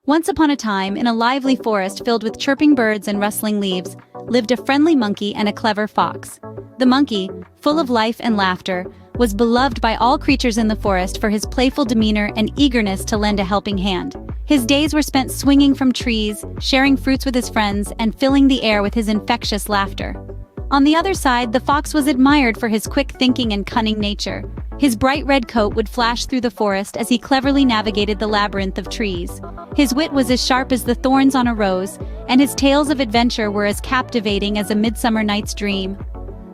Once upon a time, in a lively forest filled with chirping birds and rustling leaves, lived a friendly monkey and a clever fox. The monkey, full of life and laughter, was beloved by all creatures in the forest for his playful demeanor and eagerness to lend a helping hand. His days were spent swinging from trees, sharing fruits with his friends, and filling the air with his infectious laughter. On the other side, the fox was admired for his quick thinking and cunning nature. His bright red coat would flash through the forest as he cleverly navigated the labyrinth of trees. His wit was as sharp as the thorns on a rose, and his tales of adventure were as captivating as a midsummer night's dream.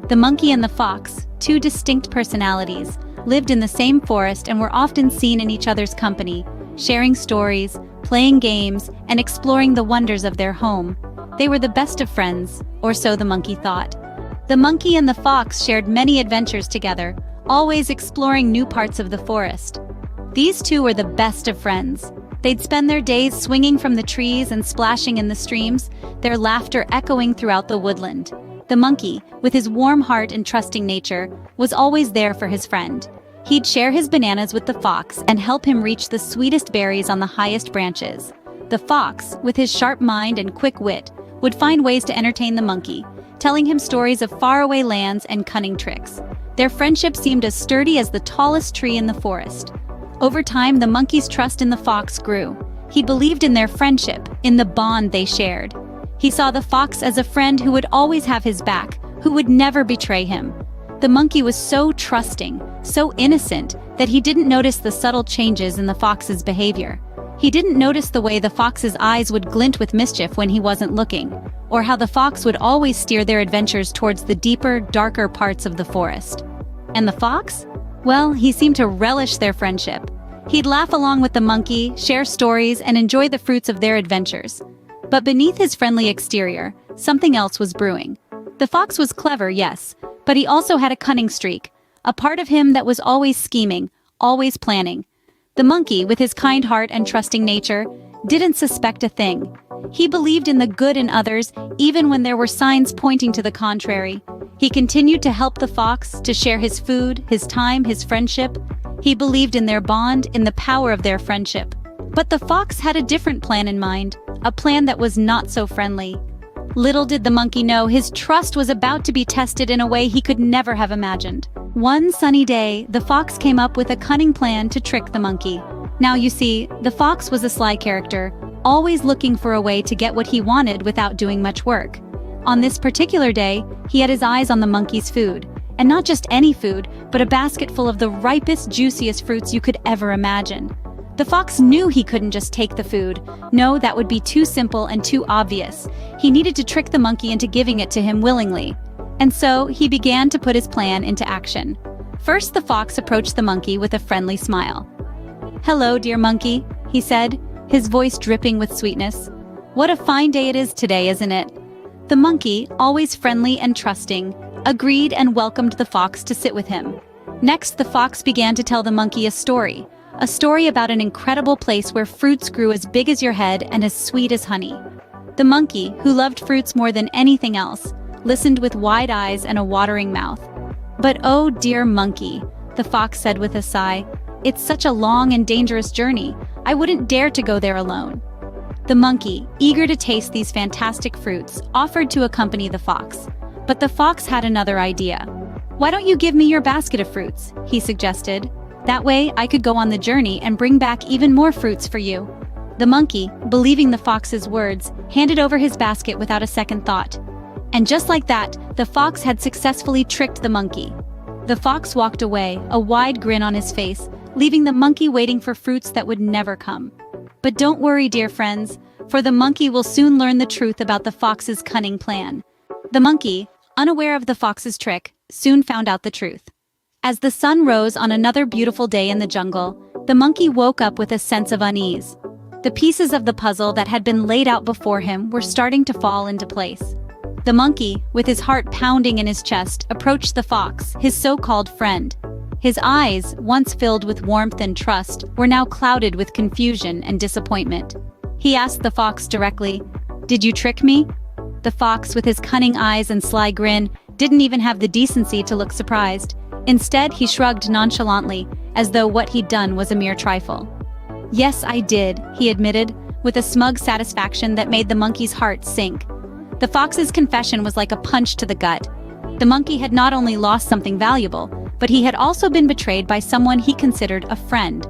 The monkey and the fox, two distinct personalities, lived in the same forest and were often seen in each other's company, sharing stories, playing games, and exploring the wonders of their home. They were the best of friends, or so the monkey thought. The monkey and the fox shared many adventures together, always exploring new parts of the forest. These two were the best of friends. They'd spend their days swinging from the trees and splashing in the streams, their laughter echoing throughout the woodland. The monkey, with his warm heart and trusting nature, was always there for his friend. He'd share his bananas with the fox and help him reach the sweetest berries on the highest branches. The fox, with his sharp mind and quick wit, would find ways to entertain the monkey, telling him stories of faraway lands and cunning tricks. Their friendship seemed as sturdy as the tallest tree in the forest. Over time, the monkey's trust in the fox grew. He believed in their friendship, in the bond they shared. He saw the fox as a friend who would always have his back, who would never betray him. The monkey was so trusting, so innocent, that he didn't notice the subtle changes in the fox's behavior. He didn't notice the way the fox's eyes would glint with mischief when he wasn't looking, or how the fox would always steer their adventures towards the deeper, darker parts of the forest. And the fox? Well, he seemed to relish their friendship. He'd laugh along with the monkey, share stories, and enjoy the fruits of their adventures. But beneath his friendly exterior, something else was brewing. The fox was clever, yes, but he also had a cunning streak, a part of him that was always scheming, always planning. The monkey, with his kind heart and trusting nature, didn't suspect a thing. He believed in the good in others, even when there were signs pointing to the contrary. He continued to help the fox, to share his food, his time, his friendship. He believed in their bond, in the power of their friendship. But the fox had a different plan in mind, a plan that was not so friendly. Little did the monkey know his trust was about to be tested in a way he could never have imagined. One sunny day, the fox came up with a cunning plan to trick the monkey. Now you see, the fox was a sly character, always looking for a way to get what he wanted without doing much work. On this particular day, he had his eyes on the monkey's food. And not just any food, but a basket full of the ripest, juiciest fruits you could ever imagine. The fox knew he couldn't just take the food. No, that would be too simple and too obvious. He needed to trick the monkey into giving it to him willingly. And so, he began to put his plan into action. First, the fox approached the monkey with a friendly smile. "Hello, dear monkey," he said, his voice dripping with sweetness. "What a fine day it is today, isn't it?" The monkey, always friendly and trusting, agreed and welcomed the fox to sit with him. Next, the fox began to tell the monkey a story about an incredible place where fruits grew as big as your head and as sweet as honey. The monkey, who loved fruits more than anything else, listened with wide eyes and a watering mouth. "But oh, dear monkey," the fox said with a sigh, "it's such a long and dangerous journey. I wouldn't dare to go there alone." The monkey, eager to taste these fantastic fruits, offered to accompany the fox. But the fox had another idea. "Why don't you give me your basket of fruits?" he suggested. "That way, I could go on the journey and bring back even more fruits for you." The monkey, believing the fox's words, handed over his basket without a second thought. And just like that, the fox had successfully tricked the monkey. The fox walked away, a wide grin on his face, leaving the monkey waiting for fruits that would never come. But don't worry, dear friends, for the monkey will soon learn the truth about the fox's cunning plan. The monkey, unaware of the fox's trick, soon found out the truth. As the sun rose on another beautiful day in the jungle, the monkey woke up with a sense of unease. The pieces of the puzzle that had been laid out before him were starting to fall into place. The monkey, with his heart pounding in his chest, approached the fox, his so-called friend. His eyes, once filled with warmth and trust, were now clouded with confusion and disappointment. He asked the fox directly, "Did you trick me?" The fox, with his cunning eyes and sly grin, didn't even have the decency to look surprised. Instead, he shrugged nonchalantly, as though what he'd done was a mere trifle. "Yes, I did," he admitted, with a smug satisfaction that made the monkey's heart sink. The fox's confession was like a punch to the gut. The monkey had not only lost something valuable, but he had also been betrayed by someone he considered a friend.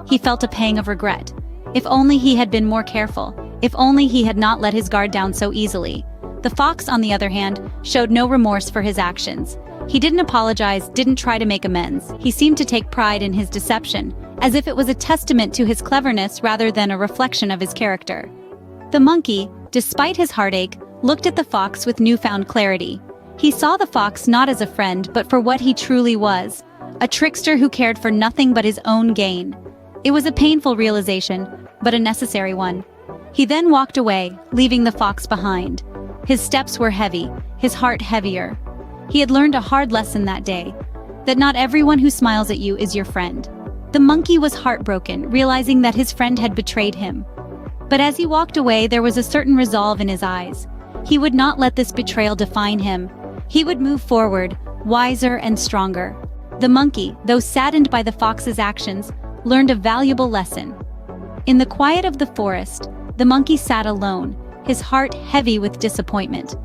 He felt a pang of regret. If only he had been more careful. If only he had not let his guard down so easily. The fox, on the other hand, showed no remorse for his actions. He didn't apologize, didn't try to make amends. He seemed to take pride in his deception, as if it was a testament to his cleverness rather than a reflection of his character. The monkey, despite his heartache, looked at the fox with newfound clarity. He saw the fox not as a friend but for what he truly was, a trickster who cared for nothing but his own gain. It was a painful realization, but a necessary one. He then walked away, leaving the fox behind. His steps were heavy, his heart heavier. He had learned a hard lesson that day, that not everyone who smiles at you is your friend. The monkey was heartbroken, realizing that his friend had betrayed him. But as he walked away, there was a certain resolve in his eyes. He would not let this betrayal define him. He would move forward, wiser and stronger. The monkey, though saddened by the fox's actions, learned a valuable lesson. In the quiet of the forest, the monkey sat alone, his heart heavy with disappointment.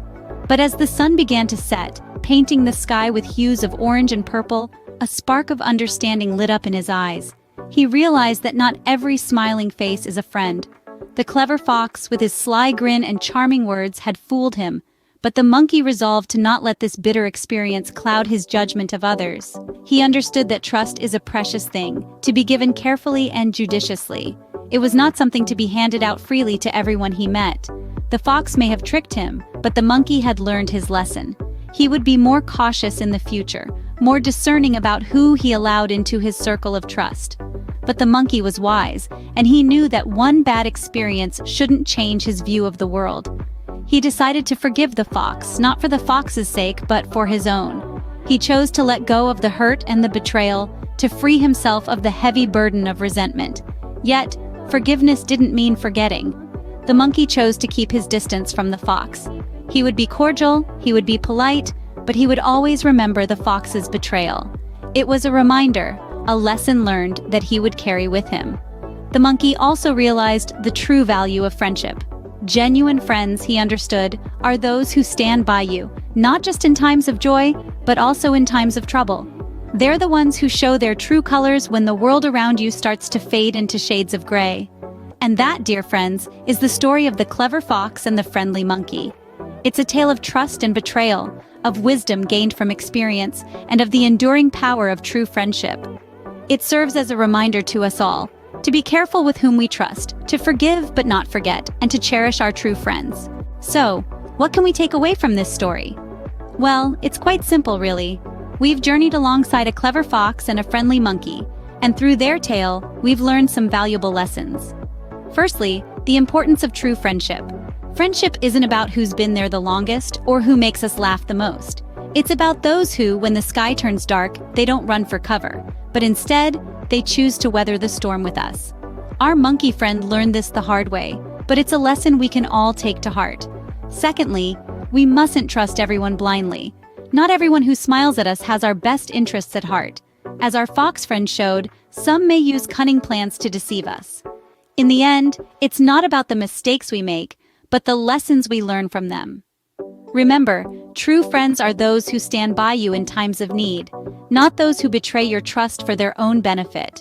But as the sun began to set, painting the sky with hues of orange and purple, a spark of understanding lit up in his eyes. He realized that not every smiling face is a friend. The clever fox, with his sly grin and charming words, had fooled him, but the monkey resolved to not let this bitter experience cloud his judgment of others. He understood that trust is a precious thing, to be given carefully and judiciously. It was not something to be handed out freely to everyone he met. The fox may have tricked him, but the monkey had learned his lesson. He would be more cautious in the future, more discerning about who he allowed into his circle of trust. But the monkey was wise, and he knew that one bad experience shouldn't change his view of the world. He decided to forgive the fox, not for the fox's sake, but for his own. He chose to let go of the hurt and the betrayal, to free himself of the heavy burden of resentment. Yet, forgiveness didn't mean forgetting. The monkey chose to keep his distance from the fox. He would be cordial, he would be polite, but he would always remember the fox's betrayal. It was a reminder, a lesson learned that he would carry with him. The monkey also realized the true value of friendship. Genuine friends, he understood, are those who stand by you, not just in times of joy, but also in times of trouble. They're the ones who show their true colors when the world around you starts to fade into shades of gray. And that, dear friends, is the story of the clever fox and the friendly monkey. It's a tale of trust and betrayal, of wisdom gained from experience, and of the enduring power of true friendship. It serves as a reminder to us all, to be careful with whom we trust, to forgive but not forget, and to cherish our true friends. So, what can we take away from this story? Well, it's quite simple, really. We've journeyed alongside a clever fox and a friendly monkey, and through their tale, we've learned some valuable lessons. Firstly, the importance of true friendship. Friendship isn't about who's been there the longest or who makes us laugh the most. It's about those who, when the sky turns dark, they don't run for cover, but instead, they choose to weather the storm with us. Our monkey friend learned this the hard way, but it's a lesson we can all take to heart. Secondly, we mustn't trust everyone blindly. Not everyone who smiles at us has our best interests at heart. As our fox friend showed, some may use cunning plans to deceive us. In the end, it's not about the mistakes we make, but the lessons we learn from them. Remember, true friends are those who stand by you in times of need, not those who betray your trust for their own benefit.